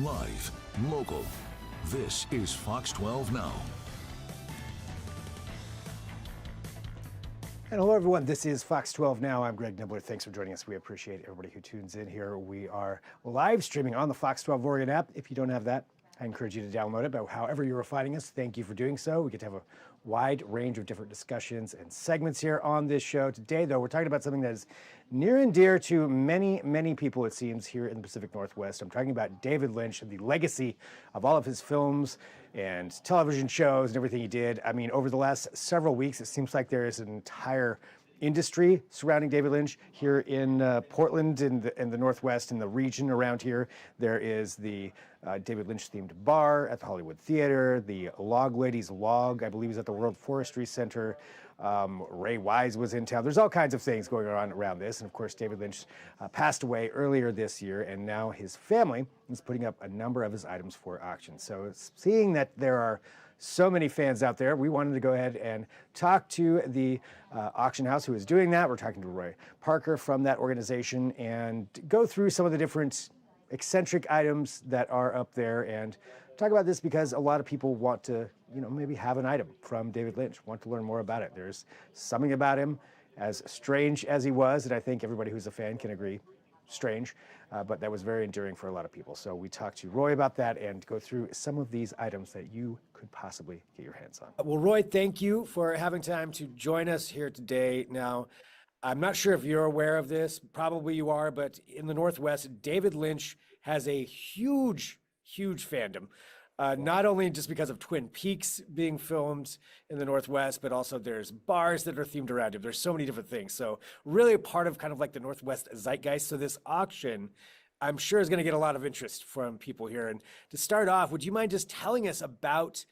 Live, local. This is Fox 12 Now. And hello, everyone. This is Fox 12 Now. I'm Greg Nibbler. Thanks for joining us. We appreciate everybody who tunes in here. We are live streaming on the Fox 12 Oregon app. If you don't have that, I encourage you to download it. But however you're finding us, thank you for doing so. We get to have a wide range of different discussions and segments here on this show. Today, though, we're talking about something that is near and dear to many, many people, it seems, here in the Pacific Northwest. I'm talking about David Lynch and the legacy of all of his films and television shows and everything he did. I mean, over the last several weeks, it seems like there is an entire industry surrounding David Lynch here in Portland, in the Northwest, in the region around here. There is the David Lynch themed bar at the Hollywood Theater, the Log Ladies Log, I believe, is at the World Forestry Center. Ray Wise was in town. There's all kinds of things going on around this. And of course, David Lynch passed away earlier this year, and now his family is putting up a number of his items for auction. So seeing that there are so many fans out there, we wanted to go ahead and talk to the auction house who is doing that. We're talking to Roy Parker from that organization and go through some of the different eccentric items that are up there and talk about this because a lot of people want to, maybe have an item from David Lynch, want to learn more about it. There's something about him, as strange as he was, and I think everybody who's a fan can agree, strange, but that was very enduring for a lot of people. So we talked to Roy about that and go through some of these items that you could possibly get your hands on. Well, Roy, thank you for having time to join us here today. Now, I'm not sure if you're aware of this, probably you are, but in the Northwest, David Lynch has a huge fandom. Not only just because of Twin Peaks being filmed in the Northwest, but also there's bars that are themed around him. There's so many different things. So really a part of kind of like the Northwest zeitgeist. So this auction, I'm sure, is going to get a lot of interest from people here. And to start off, would you mind just telling us about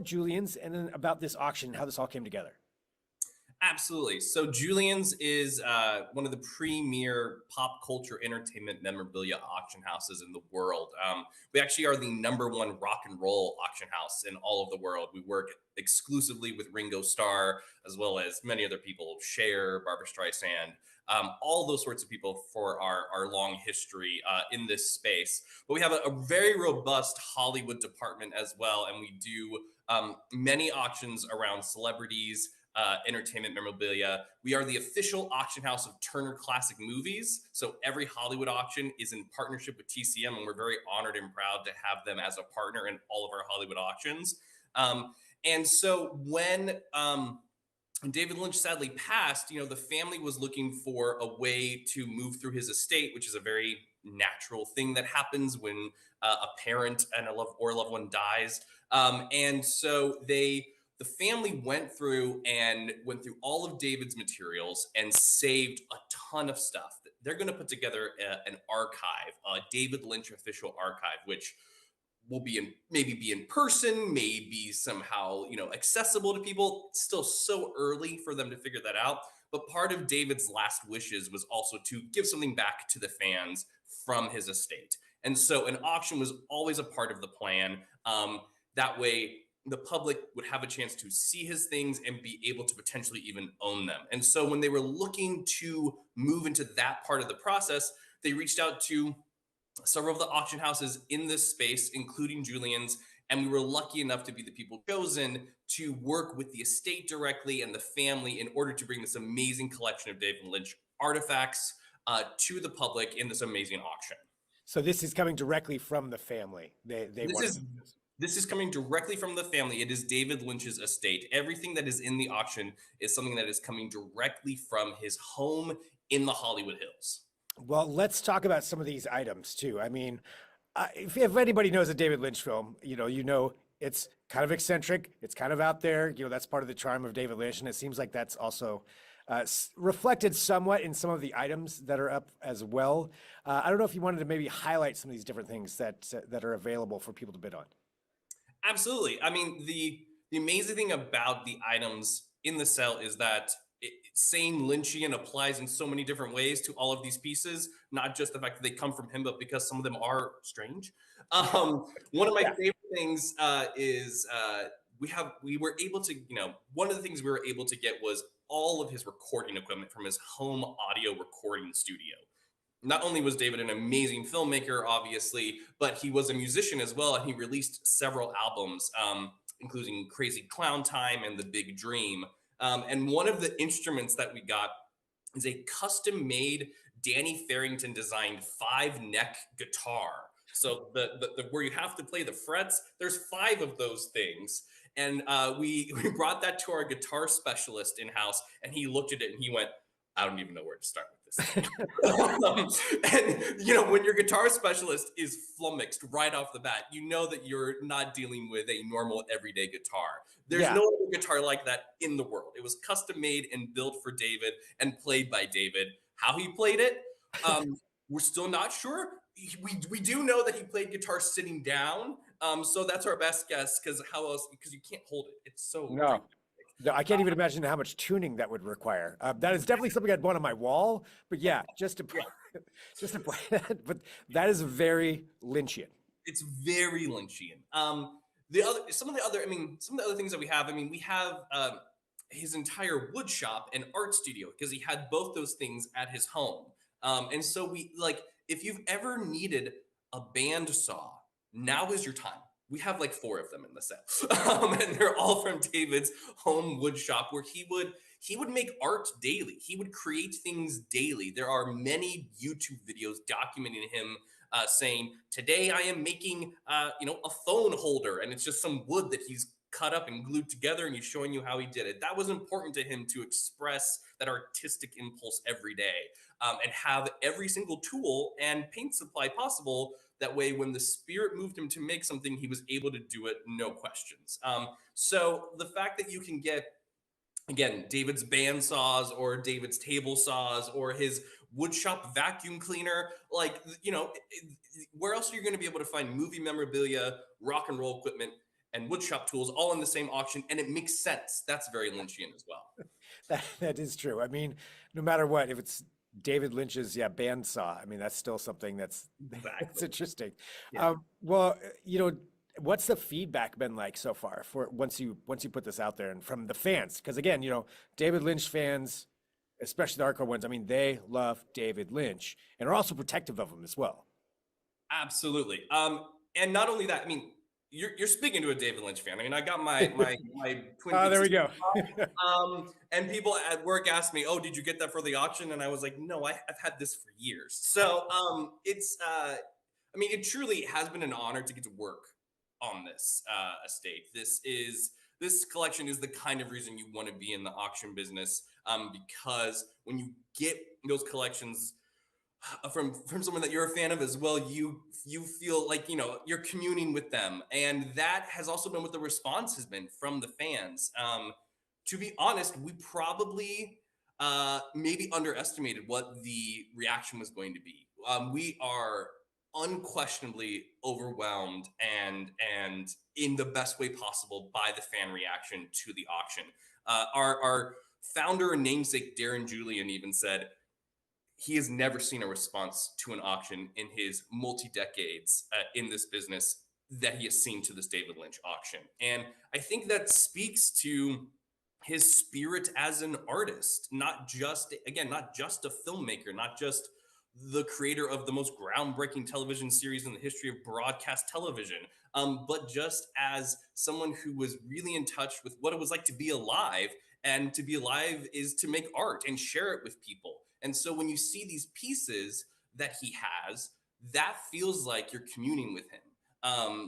Julians and then about this auction, how this all came together? Absolutely. So Julians is one of the premier pop culture entertainment memorabilia auction houses in the world. We actually are the #1 rock and roll auction house in all of the world. We work exclusively with Ringo Starr, as well as many other people, Cher, Barbra Streisand, all those sorts of people for our long history in this space. But we have a very robust Hollywood department as well. And we do many auctions around celebrities, entertainment memorabilia. We are the official auction house of Turner Classic Movies. So every Hollywood auction is in partnership with TCM, and we're very honored and proud to have them as a partner in all of our Hollywood auctions. And so when David Lynch sadly passed, the family was looking for a way to move through his estate, which is a very natural thing that happens when a parent and a loved one dies. And so the family went through all of David's materials and saved a ton of stuff. They're going to put together an archive, a David Lynch official archive, which will maybe be in person, maybe somehow, accessible to people. It's still so early for them to figure that out. But part of David's last wishes was also to give something back to the fans from his estate. And so an auction was always a part of the plan. That way, the public would have a chance to see his things and be able to potentially even own them. And so when they were looking to move into that part of the process, they reached out to several of the auction houses in this space, including Julian's. And we were lucky enough to be the people chosen to work with the estate directly and the family in order to bring this amazing collection of David Lynch artifacts to the public in this amazing auction. So this is coming directly from the family. This is coming directly from the family. It is David Lynch's estate. Everything that is in the auction is something that is coming directly from his home in the Hollywood Hills. Well, let's talk about some of these items too. I mean, if anybody knows a David Lynch film, it's kind of eccentric. It's kind of out there. That's part of the charm of David Lynch. And it seems like that's also reflected somewhat in some of the items that are up as well. I don't know if you wanted to maybe highlight some of these different things that are available for people to bid on. Absolutely. I mean, the amazing thing about the items in the sale is that same Lynchian applies in so many different ways to all of these pieces, not just the fact that they come from him, but because some of them are strange. One of my favorite things is we were able to, one of the things we were able to get was all of his recording equipment from his home audio recording studio. not only was David an amazing filmmaker, obviously, but he was a musician as well, and he released several albums, including Crazy Clown Time and The Big Dream. And one of the instruments that we got is a custom-made Danny Farrington designed 5-neck guitar. So the where you have to play the frets, there's 5 of those things. And we brought that to our guitar specialist in house, and he looked at it and he went, I don't even know where to start with this thing. And when your guitar specialist is flummoxed right off the bat, you know that you're not dealing with a normal everyday guitar. There's no other guitar like that in the world. It was custom made and built for David and played by David. How he played it, we're still not sure. We do know that he played guitar sitting down. So that's our best guess, because how else? Because you can't hold it. It's so No. No, I can't even imagine how much tuning that would require. That is definitely something I'd want on my wall. But yeah, just to play that. But that is very Lynchian. It's very Lynchian. Some of the other things that we have. We have his entire wood shop and art studio, because he had both those things at his home. And so if you've ever needed a band saw, now is your time. We have like 4 of them in the set, and they're all from David's home wood shop, where he would make art daily. He would create things daily. There are many YouTube videos documenting him saying, "Today I am making a phone holder," and it's just some wood that he's cut up and glued together, and he's showing you how he did it. That was important to him, to express that artistic impulse every day, and have every single tool and paint supply possible. That way, when the spirit moved him to make something, he was able to do it, no questions. So the fact that you can get, again, David's band saws or David's table saws or his woodshop vacuum cleaner, where else are you going to be able to find movie memorabilia, rock and roll equipment, and woodshop tools all in the same auction? And it makes sense. That's very Lynchian as well. That is true. No matter what, if it's David Lynch's band saw, that's still something that's interesting. Yeah. What's the feedback been like so far for once you put this out there, and from the fans? Because again, David Lynch fans, especially the hardcore ones, they love David Lynch and are also protective of him as well. Absolutely. And not only that, you're speaking to a David Lynch fan. I got my twin. Oh, there we go. And people at work asked me, "Oh, did you get that for the auction?" And I was like, "No, I've had this for years." So it truly has been an honor to get to work on this estate. This collection is the kind of reason you want to be in the auction business, because when you get those collections from someone that you're a fan of as well, you feel like you're communing with them, and that has also been what the response has been from the fans. To be honest, we probably maybe underestimated what the reaction was going to be. We are unquestionably overwhelmed and in the best way possible by the fan reaction to the auction. Our founder and namesake Darren Julian even said he has never seen a response to an auction in his multi-decades in this business that he has seen to this David Lynch auction. And I think that speaks to his spirit as an artist, not just a filmmaker, not just the creator of the most groundbreaking television series in the history of broadcast television, but just as someone who was really in touch with what it was like to be alive. And to be alive is to make art and share it with people. And so when you see these pieces that he has, that feels like you're communing with him.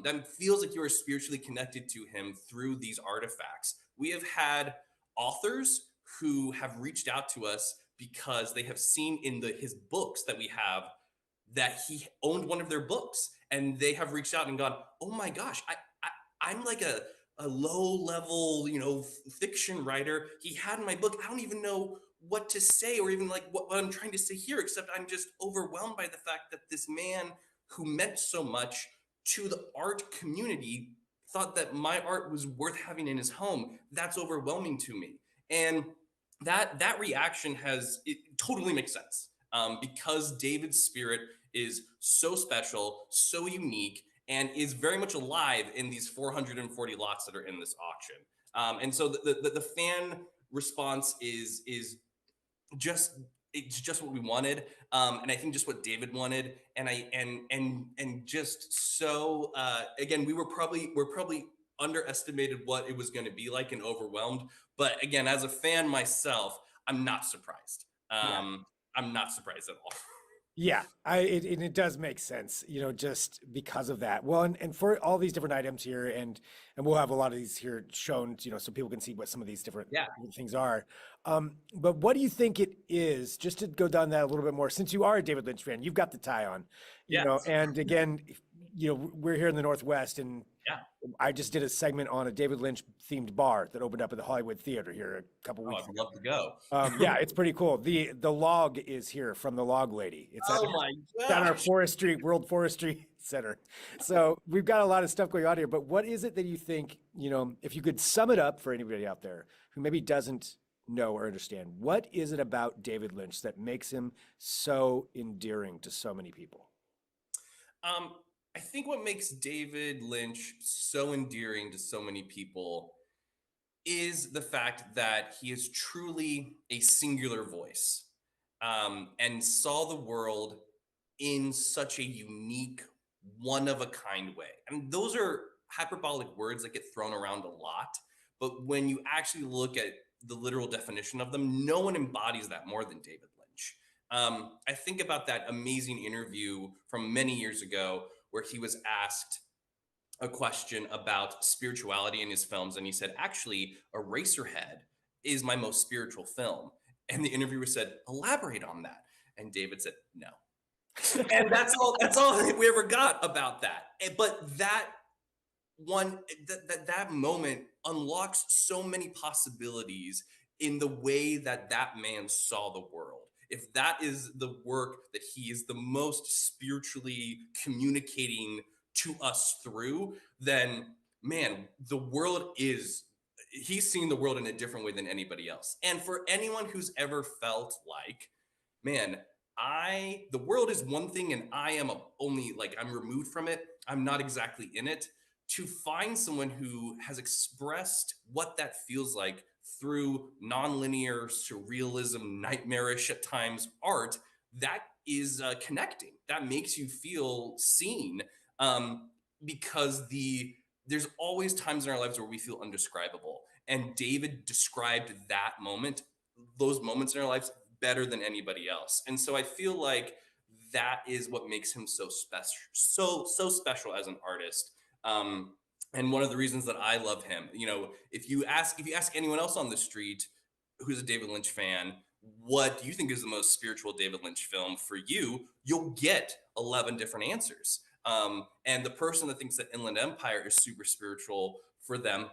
That feels like you are spiritually connected to him through these artifacts. We have had authors who have reached out to us because they have seen in his books that we have that he owned one of their books, and they have reached out and gone, "Oh my gosh, I'm like a low level, fiction writer. He had my book. I don't even know what to say, or even like what I'm trying to say here, except I'm just overwhelmed by the fact that this man who meant so much to the art community thought that my art was worth having in his home. That's overwhelming to me." And that reaction it totally makes sense, because David's spirit is so special, so unique, and is very much alive in these 440 lots that are in this auction. And so the fan response is just it's just what we wanted, and I think just what David wanted, and I and just so again, we're probably underestimated what it was going to be like and overwhelmed. But again, as a fan myself, I'm not surprised. Yeah. I'm not surprised at all. Yeah, it does make sense, just because of that. Well, and for all these different items here, and we'll have a lot of these here shown, so people can see what some of these different Yeah. things are. But what do you think it is? Just to go down that a little bit more, since you are a David Lynch fan, you've got the tie on, Yes. and again, we're here in the Northwest, and Yeah. I just did a segment on a David Lynch themed bar that opened up at the Hollywood Theater here a couple Oh, weeks I'd ago. love to go. Yeah, it's pretty cool. The log is here from the Log Lady. It's Oh my at our gosh. forestry, World Forestry Center. So we've got a lot of stuff going on here. But what is it that you think, if you could sum it up for anybody out there who maybe doesn't know or understand, what is it about David Lynch that makes him so endearing to so many people? I think what makes David Lynch so endearing to so many people is the fact that he is truly a singular voice, and saw the world in such a unique, one of a kind way. And those are hyperbolic words that get thrown around a lot. But when you actually look at the literal definition of them, no one embodies that more than David Lynch. I think about that amazing interview from many years ago where he was asked a question about spirituality in his films, and he said, "Actually, Eraserhead is my most spiritual film." And the interviewer said, "Elaborate on that." And David said, "No." And that's all we ever got about that. But that moment unlocks so many possibilities in the way that that man saw the world. If that is the work that he is the most spiritually communicating to us through, then man, he's seen the world in a different way than anybody else. And for anyone who's ever felt like, man, the world is one thing and I am only like, I'm removed from it, I'm not exactly in it, to find someone who has expressed what that feels like through nonlinear surrealism, nightmarish at times art, that is connecting. That makes you feel seen, because there's always times in our lives where we feel undescribable, and David described those moments in our lives better than anybody else. And so I feel like that is what makes him so special, so special as an artist. And one of the reasons that I love him, if you ask anyone else on the street who's a David Lynch fan, what do you think is the most spiritual David Lynch film for you? You'll get 11 different answers. And the person that thinks that Inland Empire is super spiritual for them,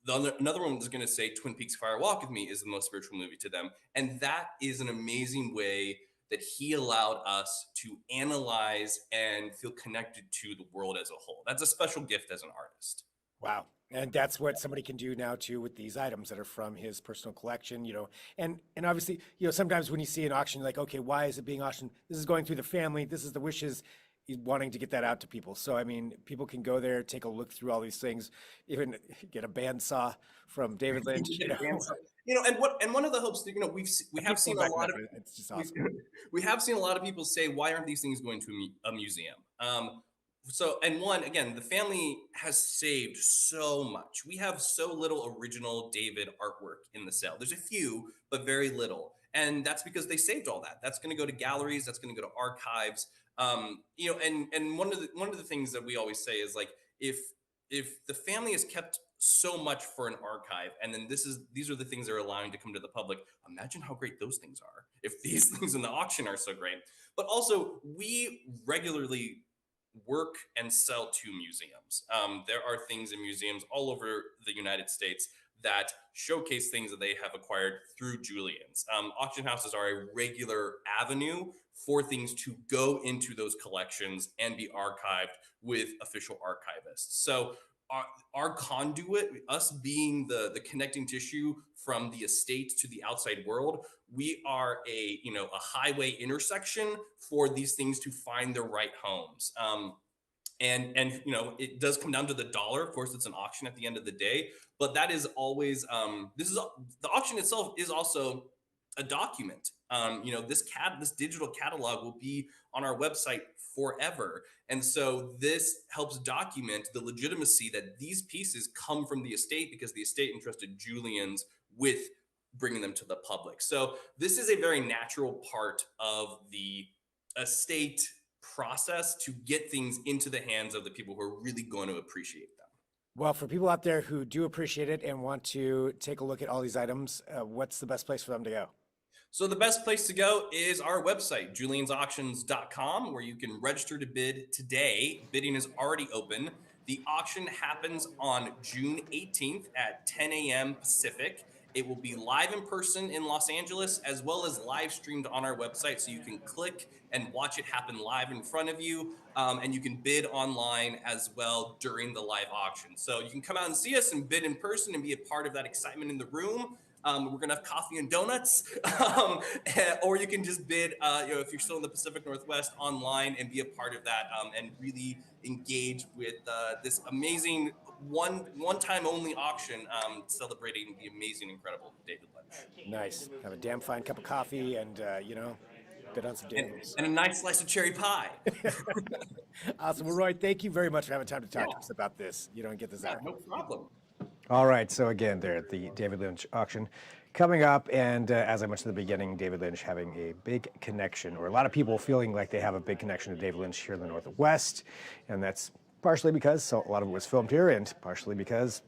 another one is going to say Twin Peaks Fire Walk with Me is the most spiritual movie to them. And that is an amazing way that he allowed us to analyze and feel connected to the world as a whole. That's a special gift as an artist. Wow. And that's what somebody can do now too with these items that are from his personal collection, and obviously, sometimes when you see an auction, you're like, okay, why is it being auctioned? This is going through the family. This is the wishes. He's wanting to get that out to people. So, I mean, people can go there, take a look through all these things, even get a bandsaw from David Lynch. And one of the hopes that, we have seen a lot of, it's just awesome. we have seen a lot of people say, why aren't these things going to a museum? Again, the family has saved so much. We have so little original David artwork in the sale. There's a few, but very little. And that's because they saved all that. That's going to go to galleries. That's going to go to archives. And one of the things that we always say is like, if the family has kept so much for an archive, and then these are the things they're allowing to come to the public, imagine how great those things are if these things in the auction are so great. But also, we regularly work and sell to museums. There are things in museums all over the United States that showcase things that they have acquired through Julians. Auction houses are a regular avenue for things to go into those collections and be archived with official archivists. So our conduit, us being the connecting tissue from the estate to the outside world, we are a highway intersection for these things to find their right homes. And it does come down to the dollar. Of course, it's an auction at the end of the day, but that is always the auction itself is also a document. This digital catalog will be on our website forever. And so this helps document the legitimacy that these pieces come from the estate because the estate entrusted Julians with bringing them to the public. So this is a very natural part of the estate process to get things into the hands of the people who are really going to appreciate them. Well, for people out there who do appreciate it and want to take a look at all these items, what's the best place for them to go? So the best place to go is our website, juliansauctions.com, where you can register to bid today. Bidding is already open. The auction happens on June 18th at 10 a.m. Pacific. It will be live in person in Los Angeles, as well as live streamed on our website. So you can click and watch it happen live in front of you. And you can bid online as well during the live auction. So you can come out and see us and bid in person and be a part of that excitement in the room. We're going to have coffee and donuts, or you can just bid, if you're still in the Pacific Northwest, online and be a part of that and really engage with this amazing one-time only auction celebrating the amazing, incredible David Lynch. Nice. Have a damn fine cup of coffee and, bid on some games. And a nice slice of cherry pie. Awesome. Well, Roy, thank you very much for having time to talk to us about this. You don't get this out. No problem. All right, so again, there at the David Lynch auction coming up, and as I mentioned at the beginning, David Lynch having a big connection, or a lot of people feeling like they have a big connection to David Lynch here in the Northwest, and that's partially because a lot of it was filmed here, and partially because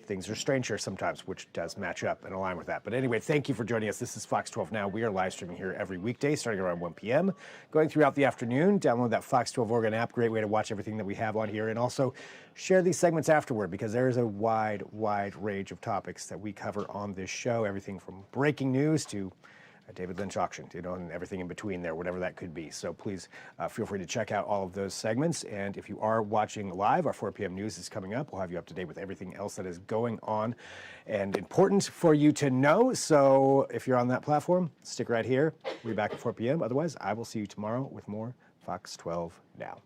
things are strange here sometimes, which does match up and align with that. But anyway, thank you for joining us. This is Fox 12 Now. We are live streaming here every weekday starting around 1 p.m., going throughout the afternoon. Download that Fox 12 Oregon app. Great way to watch everything that we have on here. And also share these segments afterward because there is a wide range of topics that we cover on this show. Everything from breaking news to a David Lynch auction, and everything in between there, whatever that could be. So please feel free to check out all of those segments. And if you are watching live, our 4 p.m. news is coming up. We'll have you up to date with everything else that is going on and important for you to know. So if you're on that platform, stick right here. We'll be back at 4 p.m. Otherwise, I will see you tomorrow with more Fox 12 Now.